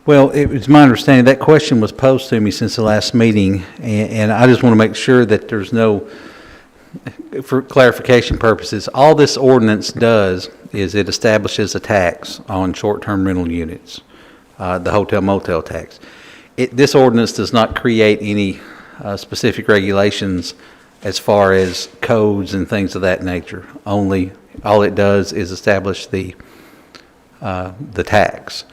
Well, it was my understanding that question was posed to me since the last meeting, and I just want to make sure that there's no, for clarification purposes, all this ordinance does is it establishes a tax on short-term rental units, the hotel motel tax. This ordinance does not create any specific regulations as far as codes and things of that nature. Only, all it does is establish the tax.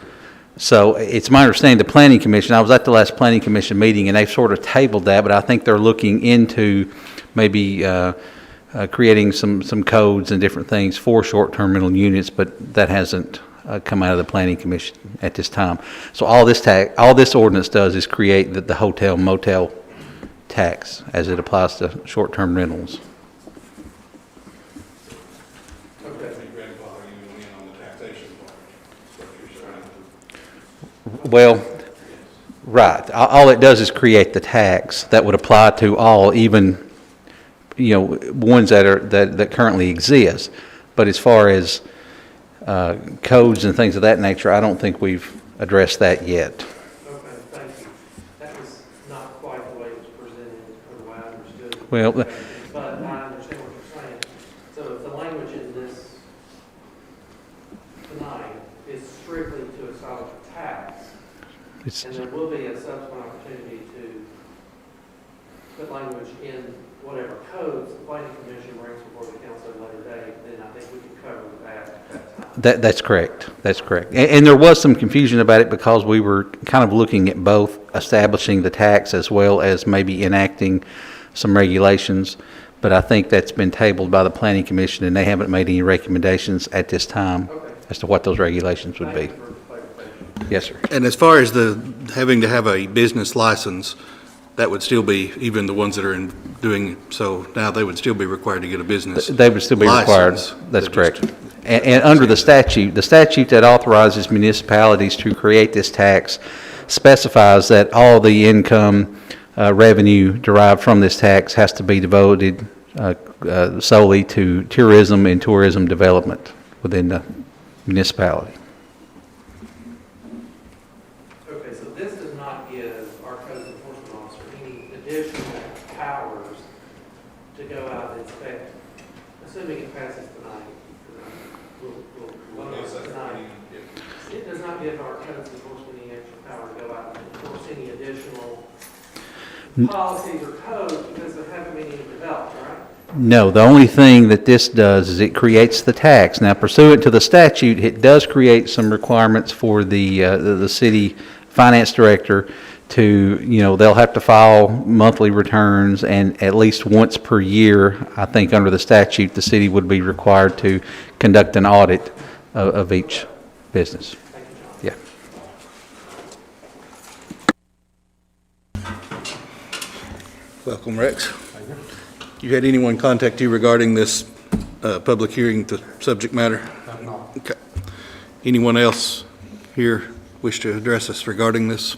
So it's my understanding the Planning Commission, I was at the last Planning Commission meeting, and they've sort of tabled that, but I think they're looking into maybe creating some codes and different things for short-term rental units, but that hasn't come out of the Planning Commission at this time. So all this ordinance does is create the hotel motel tax as it applies to short-term rentals. Well, right. All it does is create the tax that would apply to all, even ones that currently exist. But as far as codes and things of that nature, I don't think we've addressed that yet. Okay, thank you. That was not quite the way it was presented or the way I understood it. Well, but I understand what you're saying. So if the language in this tonight is strictly to establish a tax, and there will be a subsequent opportunity to put language in whatever codes the Planning Commission brings before the council at a later date, then I think we can cover that at that time. That's correct. That's correct. And there was some confusion about it because we were kind of looking at both establishing the tax as well as maybe enacting some regulations. But I think that's been tabled by the Planning Commission, and they haven't made any recommendations at this time as to what those regulations would be. Yes, sir. And as far as having to have a business license, that would still be, even the ones that are doing so now, they would still be required to get a business license. They would still be required. That's correct. And under the statute that authorizes municipalities to create this tax specifies that all the income revenue derived from this tax has to be devoted solely to tourism and tourism development within the municipality. Okay, so this does not give our codes enforcement officer any additional powers to go out and inspect, assuming it passes tonight. We'll vote on it tonight. It does not give our codes enforcement any extra power to go out and enforce any additional policies or codes because there haven't been any developed, right? No, the only thing that this does is it creates the tax. Now, pursuant to the statute, it does create some requirements for the city finance director to, they'll have to file monthly returns, and at least once per year, I think under the statute, the city would be required to conduct an audit of each business. Yeah. Welcome, Rex. You had anyone contact you regarding this public hearing, the subject matter? No. Okay. Anyone else here wish to address us regarding this?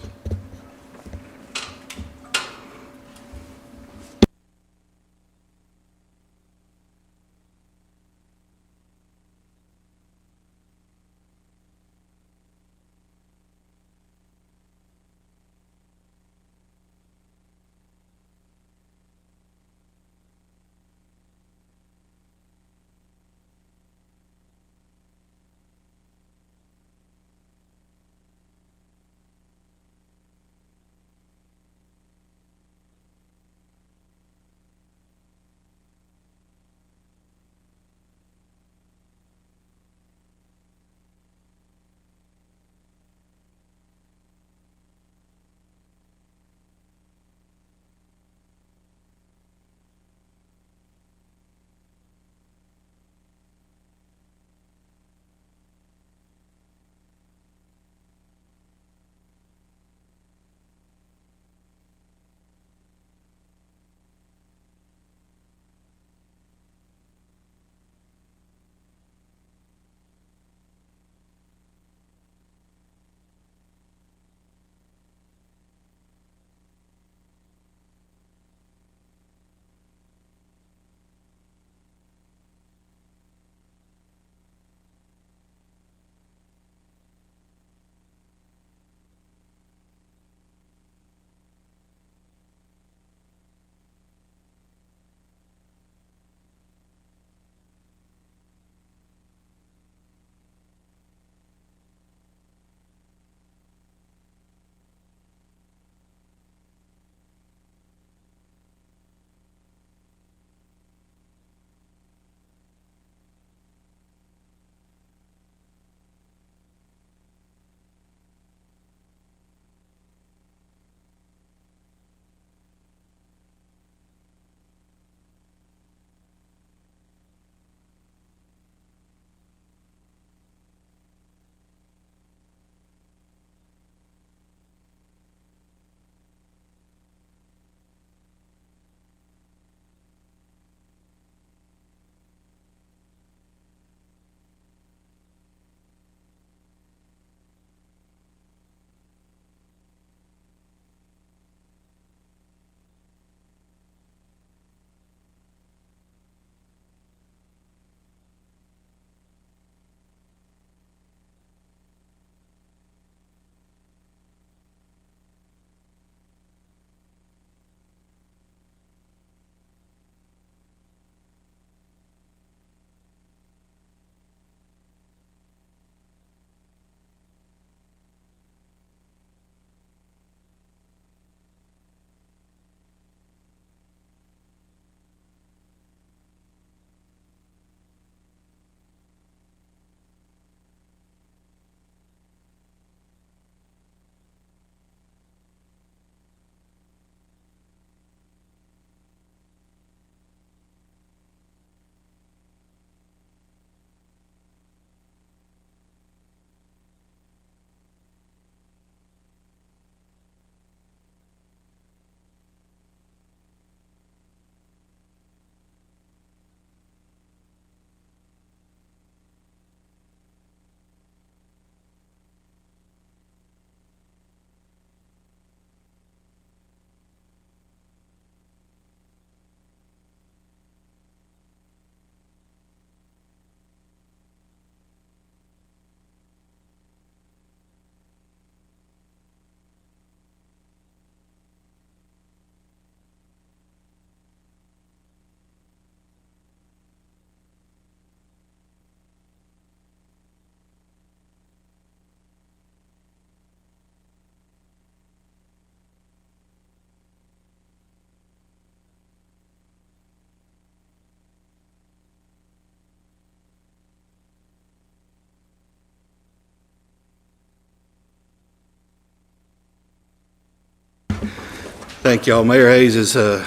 Thank y'all. Mayor Hayes is out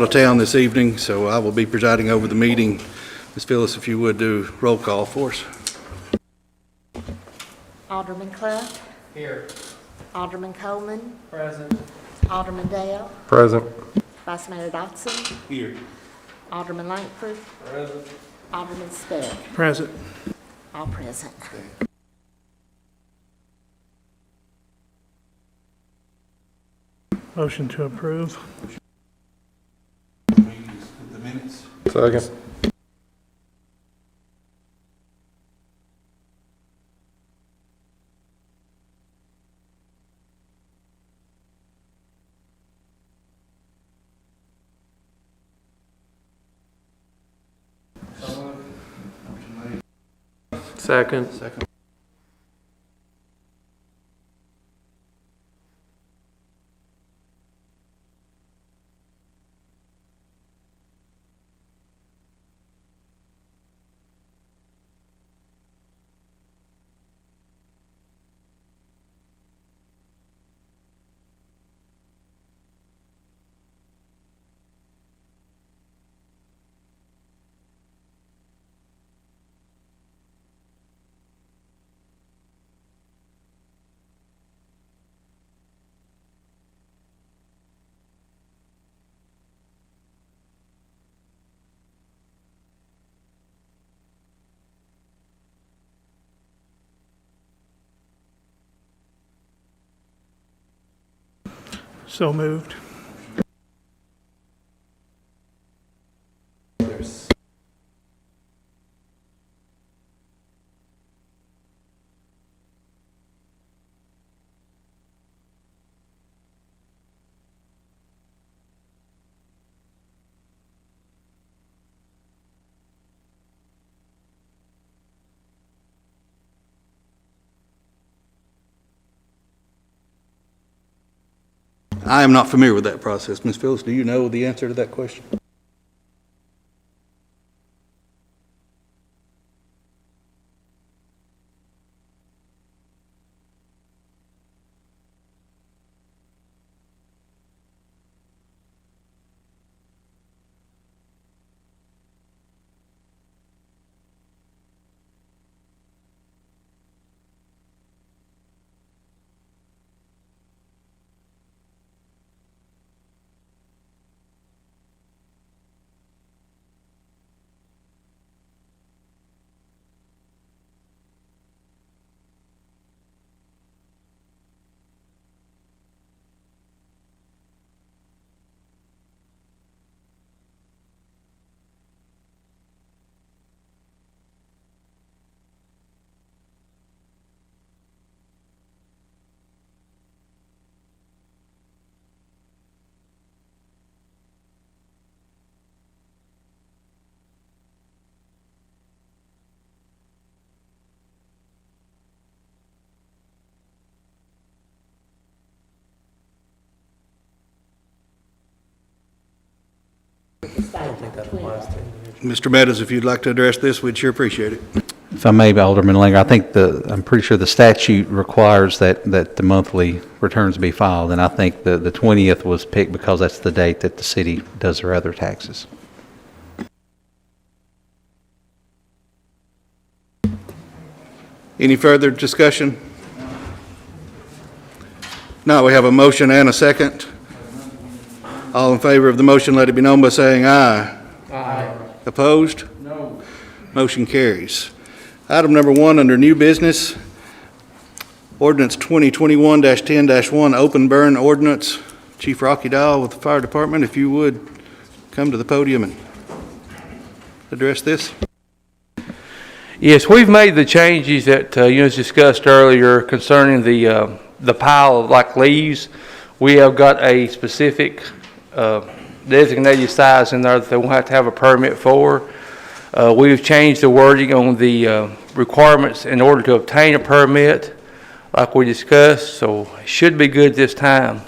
of town this evening, so I will be presiding over the meeting. Ms. Phyllis, if you would do roll call for us. Alderman Clough, Here. Alderman Coleman, Present. Alderman Dale, Present. Vice Mayor Dotson, Here. Alderman Langford, Present. Alderman Speck, Present. all present. Motion to approve. The minutes. Second. Second. Second. So moved. I am not familiar with that process. Ms. Phyllis, do you know the answer to that question? Mr. Meadows, if you'd like to address this, we'd sure appreciate it. If I may, Alderman Langer, I think I'm pretty sure the statute requires that the monthly returns be filed, and I think the 20th was picked because that's the date that the city does their other taxes. Any further discussion? No, we have a motion and a second. All in favor of the motion, let it be known by saying aye. Aye. Opposed? No. Motion carries. Item number 1 under new business, ordinance 2021-10-1, open burn ordinance. Chief Rocky Dial with the fire department, if you would come to the podium and address this. Yes, we've made the changes that you discussed earlier concerning the pile of like leaves. We have got a specific designated size in there that they won't have to have a permit for. We've changed the wording on the requirements in order to obtain a permit, like we discussed, so it should be good this time.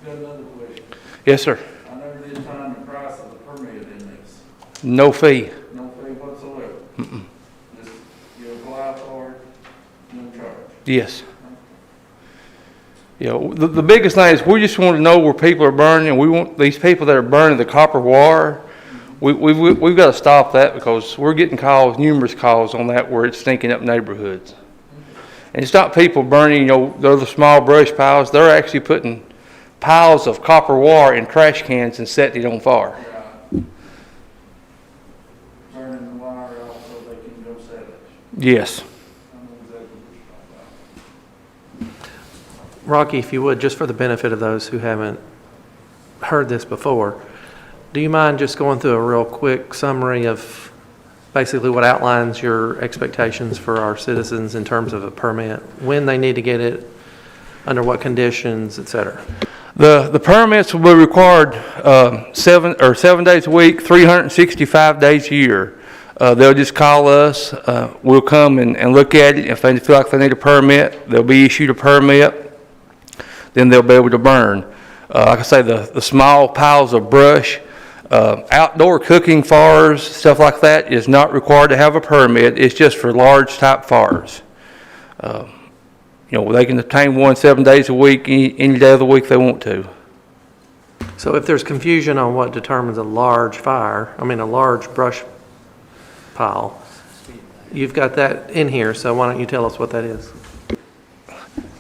Got another question. Yes, sir. I know this time the price of the permit in this. No fee. No fee whatsoever. Just you apply for it, no charge. Yes. You know, the biggest thing is we just want to know where people are burning, and we want these people that are burning the copper wire, we've got to stop that because we're getting calls, numerous calls on that where it's stinking up neighborhoods. And it's not people burning, you know, they're the small brush piles. They're actually putting piles of copper wire in trash cans and setting it on fire. Turning the wire off so they can go sell it. Yes. I know exactly what you're talking about. Rocky, if you would, just for the benefit of those who haven't heard this before, do you mind just going through a real quick summary of basically what outlines your expectations for our citizens in terms of a permit, when they need to get it, under what conditions, et cetera? The permits will be required 7 days a week, 365 days a year. They'll just call us. We'll come and look at it. If they feel like they need a permit, they'll be issued a permit. Then they'll be able to burn. Like I say, the small piles of brush, outdoor cooking fires, stuff like that is not required to have a permit. It's just for large type fires. You know, they can obtain one 7 days a week, any day of the week they want to. So if there's confusion on what determines a large fire, a large brush pile, you've got that in here, so why don't you tell us what that is?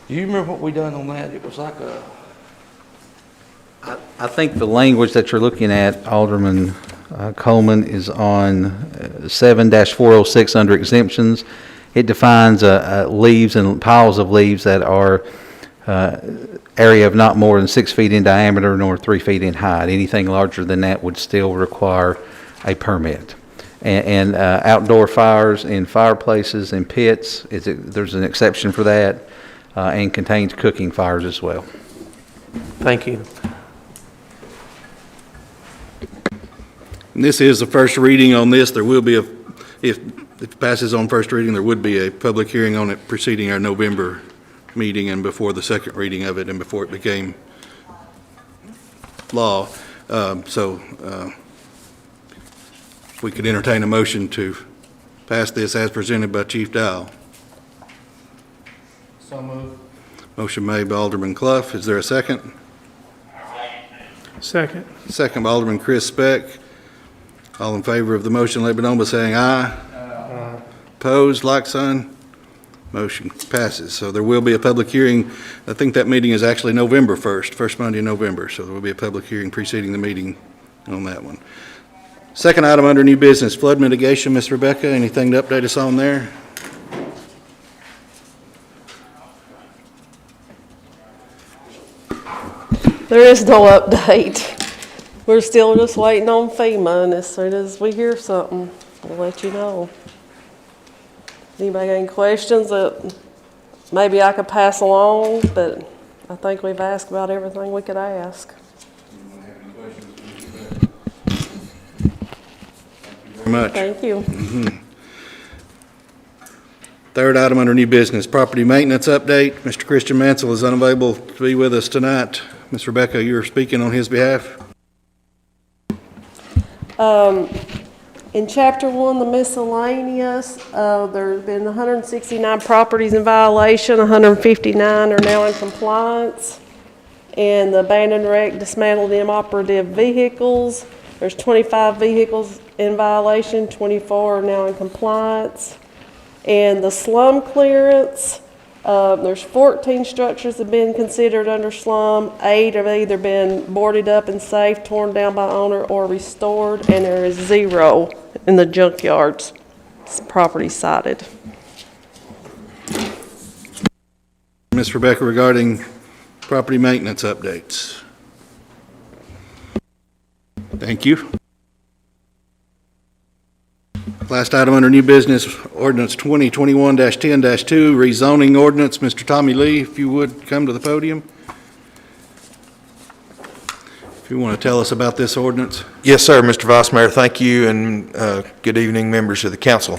Do you remember what we done on that? It was like a... I think the language that you're looking at, Alderman Coleman, is on 7-406 under exemptions. It defines leaves and piles of leaves that are area of not more than 6 feet in diameter nor 3 feet in height. Anything larger than that would still require a permit. And outdoor fires in fireplaces and pits, there's an exception for that, and contains cooking fires as well. Thank you. And this is the first reading on this. There will be if it passes on first reading, there would be a public hearing on it preceding our November meeting and before the second reading of it and before it became law. We could entertain a motion to pass this as presented by Chief Dial. So moved. Motion made by Alderman Clough. Is there a second? Second. Second by Alderman Chris Speck. All in favor of the motion, let it be known by saying aye. Opposed, like sign. Motion passes. So there will be a public hearing. I think that meeting is actually November 1st, first Monday in November. So there will be a public hearing preceding the meeting on that one. Second item under new business, flood mitigation. Ms. Rebecca, anything to update us on there? There is no update. We're still just waiting on FEMA, and as soon as we hear something, we'll let you know. Anybody got any questions that maybe I could pass along, but I think we've asked about everything we could ask. Very much. Thank you. Third item under new business, property maintenance update. Mr. Christian Mansell is unavailable to be with us tonight. Ms. Rebecca, you're speaking on his behalf. In Chapter 1, the miscellaneous, there's been 169 properties in violation, 159 are now in compliance. And the abandoned, wrecked, dismantled, inoperative vehicles, there's 25 vehicles in violation, 24 are now in compliance. And the slum clearance, there's 14 structures that have been considered under slum. 8 have either been boarded up and safe, torn down by owner, or restored, and there is 0 in the junkyards property cited. Ms. Rebecca, regarding property maintenance updates. Thank you. Last item under new business, ordinance 2021-10-2, rezoning ordinance. Mr. Tommy Lee, if you would come to the podium. If you want to tell us about this ordinance. Yes, sir, Mr. Vice Mayor, thank you, and good evening, members of the council.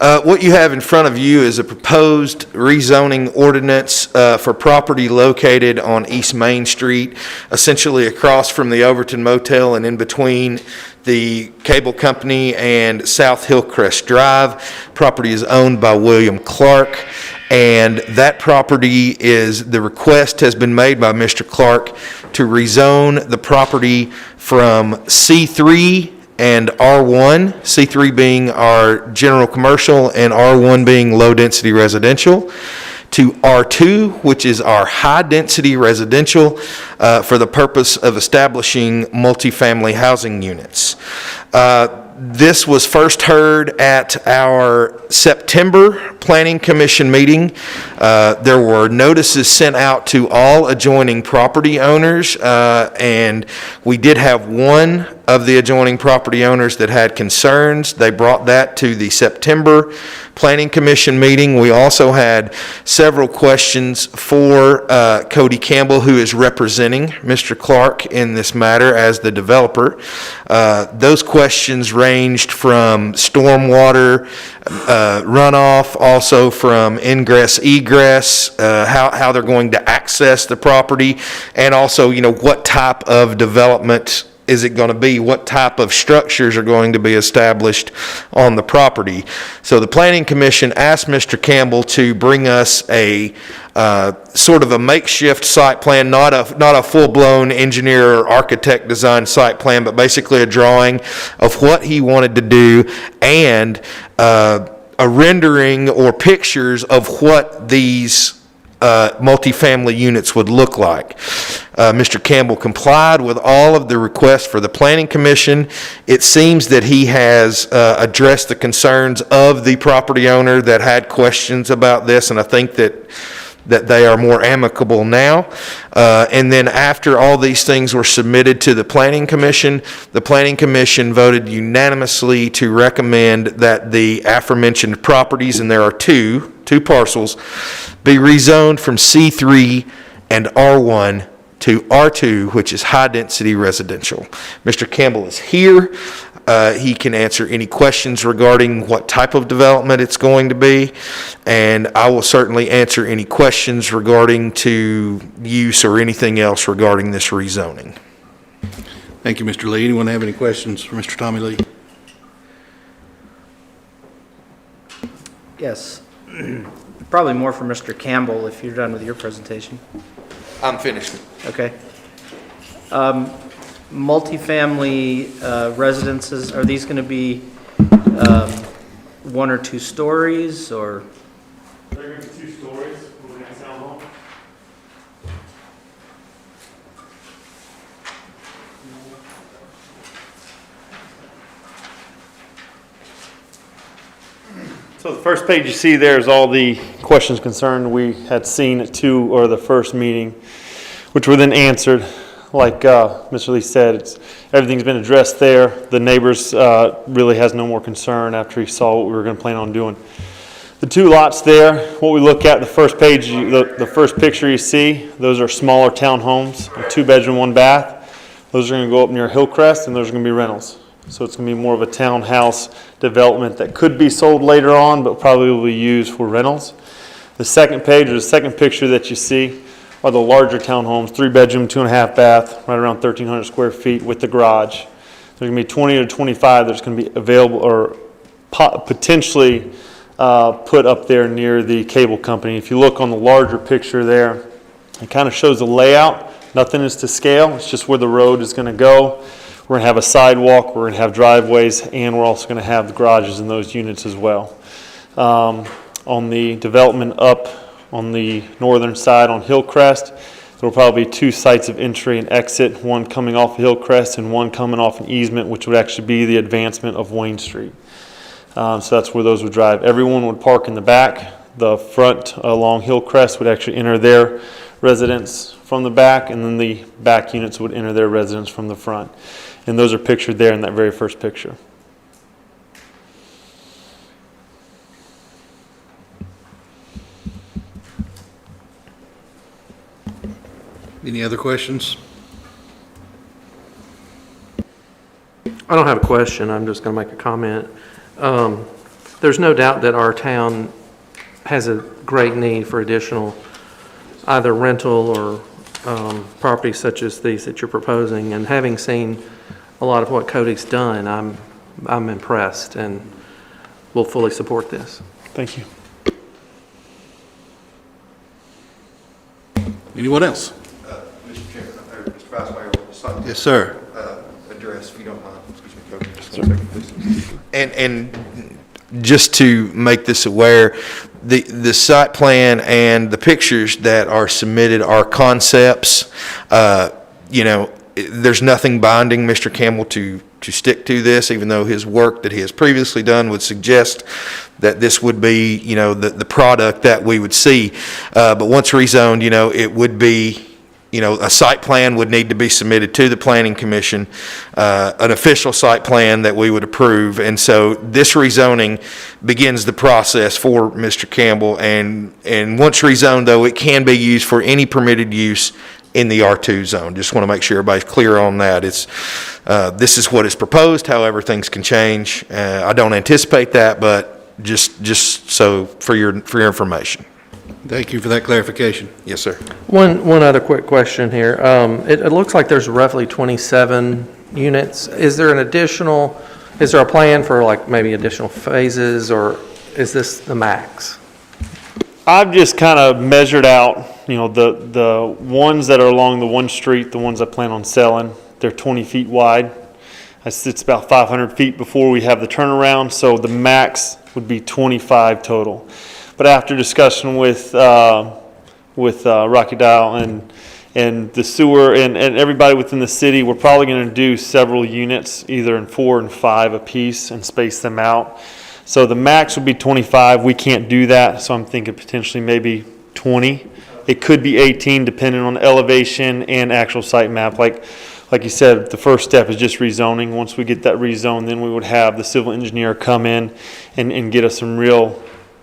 What you have in front of you is a proposed rezoning ordinance for property located on East Main Street, essentially across from the Overton Motel and in between the cable company and South Hillcrest Drive. Property is owned by William Clark. And that property the request has been made by Mr. Clark to rezone the property from C3 and R1, C3 being our general commercial and R1 being low-density residential, to R2, which is our high-density residential, for the purpose of establishing multifamily housing units. This was first heard at our September Planning Commission meeting. There were notices sent out to all adjoining property owners, and we did have one of the adjoining property owners that had concerns. They brought that to the September Planning Commission meeting. We also had several questions for Cody Campbell, who is representing Mr. Clark in this matter as the developer. Those questions ranged from stormwater runoff, also from ingress, egress, how they're going to access the property, and also, what type of development is it going to be? What type of structures are going to be established on the property? So the Planning Commission asked Mr. Campbell to bring us a sort of a makeshift site plan, not a full-blown engineer or architect designed site plan, but basically a drawing of what he wanted to do and a rendering or pictures of what these multifamily units would look like. Mr. Campbell complied with all of the requests for the Planning Commission. It seems that he has addressed the concerns of the property owner that had questions about this, and I think that they are more amicable now. And then after all these things were submitted to the Planning Commission voted unanimously to recommend that the aforementioned properties, and there are two parcels, be rezoned from C3 and R1 to R2, which is high-density residential. Mr. Campbell is here. He can answer any questions regarding what type of development it's going to be, and I will certainly answer any questions regarding to use or anything else regarding this rezoning. Thank you, Mr. Lee. Anyone have any questions for Mr. Tommy Lee? Yes. Probably more for Mr. Campbell if you're done with your presentation. I'm finished. Okay. Multifamily residences, are these going to be 1 or 2 stories, or? They're going to be 2 stories with an townhome. So the first page you see there is all the questions concerned we had seen at the first meeting, which were then answered. Like Mr. Lee said, everything's been addressed there. The neighbors really has no more concern after he saw what we were going to plan on doing. The 2 lots there, what we look at, the first page, the first picture you see, those are smaller townhomes, a 2-bedroom, 1 bath. Those are going to go up near Hillcrest, and those are going to be rentals. So it's going to be more of a townhouse development that could be sold later on, but probably will be used for rentals. The second page, or the second picture that you see, are the larger townhomes, 3-bedroom, 2.5 bath, right around 1,300 square feet with the garage. There's going to be 20 or 25 that's going to be available or potentially put up there near the cable company. If you look on the larger picture there, it kind of shows the layout. Nothing is to scale. It's just where the road is going to go. We're going to have a sidewalk, we're going to have driveways, and we're also going to have the garages in those units as well. On the development up on the northern side on Hillcrest, there will probably be 2 sites of entry and exit, one coming off of Hillcrest and one coming off an easement, which would actually be the advancement of Wayne Street. So that's where those would drive. Everyone would park in the back. The front along Hillcrest would actually enter their residence from the back, and then the back units would enter their residence from the front. And those are pictured there in that very first picture. Any other questions? I don't have a question, I'm just going to make a comment. There's no doubt that our town has a great need for additional either rental or properties such as these that you're proposing, and having seen a lot of what Cody's done, I'm impressed and will fully support this. Thank you. Anyone else? Mr. Chairman, or Mr. Vice Mayor, just like Yes, sir. address, if you don't mind. Excuse me, Cody, just 1 second, please. And just to make this aware, the site plan and the pictures that are submitted are concepts. You know, there's nothing binding Mr. Campbell to stick to this, even though his work that he has previously done would suggest that this would be, you know, the product that we would see. But once rezoned, you know, it would be, you know, a site plan would need to be submitted to the Planning Commission, an official site plan that we would approve. And so this rezoning begins the process for Mr. Campbell. And once rezoned, though, it can be used for any permitted use in the R2 zone. Just want to make sure everybody's clear on that. This is what is proposed. However, things can change. I don't anticipate that, but just so for your information. Thank you for that clarification. Yes, sir. One other quick question here. It looks like there's roughly 27 units. Is there a plan for like maybe additional phases, or is this the max? I've just kind of measured out, you know, the ones that are along the one street, the ones I plan on selling, they're 20 feet wide. It's about 500 feet before we have the turnaround, so the max would be 25 total. But after discussion with Rocky Dial and the sewer and everybody within the city, we're probably going to do several units, either in 4 and 5 apiece, and space them out. So the max would be 25. We can't do that, so I'm thinking potentially maybe 20. It could be 18, depending on elevation and actual site map. Like you said, the first step is just rezoning. Once we get that rezoned, then we would have the civil engineer come in and get us some real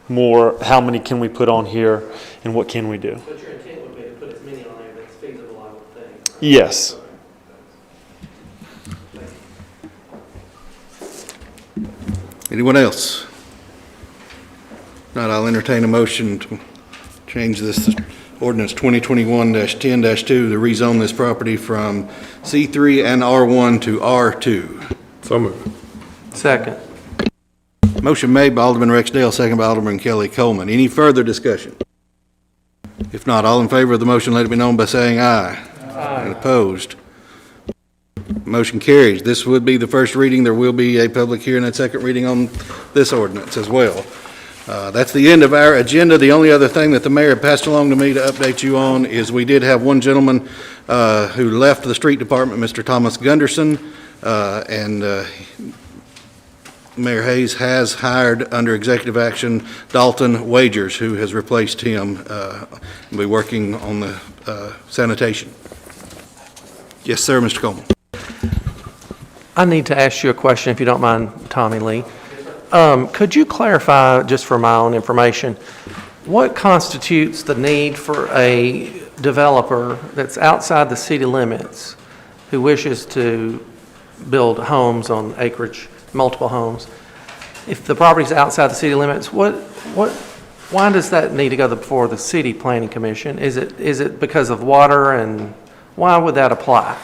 more, how many can we put on here and what can we do? But your intent would be to put as many on there that's feasible, I would think. Yes. Anyone else? Not, I'll entertain a motion to change this ordinance 2021-10-2 to rezone this property from C3 and R1 to R2. So moved. Second. Motion made by Alderman Rexdale, second by Alderman Kelly Coleman. Any further discussion? If not, all in favor of the motion, let it be known by saying aye. Aye. And opposed? Motion carries. This would be the first reading. There will be a public hearing and second reading on this ordinance as well. That's the end of our agenda. The only other thing that the mayor passed along to me to update you on is we did have one gentleman who left the street department, Mr. Thomas Gunderson, and Mayor Hayes has hired under executive action Dalton Wagers, who has replaced him and be working on the sanitation. Yes, sir, Mr. Coleman. I need to ask you a question, if you don't mind, Tommy Lee. Could you clarify, just for my own information, what constitutes the need for a developer that's outside the city limits who wishes to build homes on acreage, multiple homes? If the property's outside the city limits, why does that need to go before the city planning commission? Is it because of water, and why would that apply?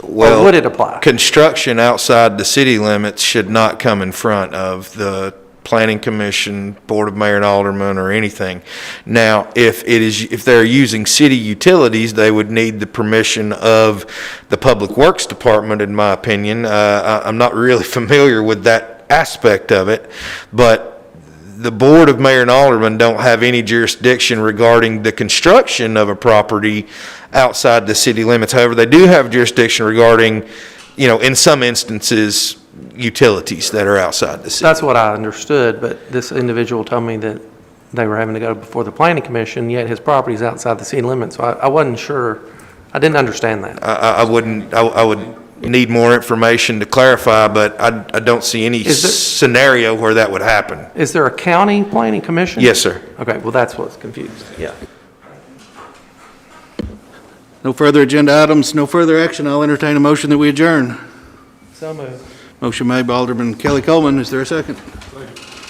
Well, or would it apply? Construction outside the city limits should not come in front of the Planning Commission, Board of Mayor and Aldermen, or anything. Now, if they're using city utilities, they would need the permission of the Public Works Department, in my opinion. I'm not really familiar with that aspect of it, but the Board of Mayor and Aldermen don't have any jurisdiction regarding the construction of a property outside the city limits. However, they do have jurisdiction regarding, you know, in some instances, utilities that are outside the city. That's what I understood, but this individual told me that they were having to go before the planning commission, yet his property is outside the city limits. So I wasn't sure. I didn't understand that. I would need more information to clarify, but I don't see any scenario where that would happen. Is there a county planning commission? Yes, sir. Okay, well, that's what's confused. Yeah. No further agenda items, no further action. I'll entertain a motion that we adjourn. So moved. Motion made by Alderman Kelly Coleman. Is there a second?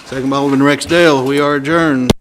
Second by Alderman Rex Dale. We are adjourned.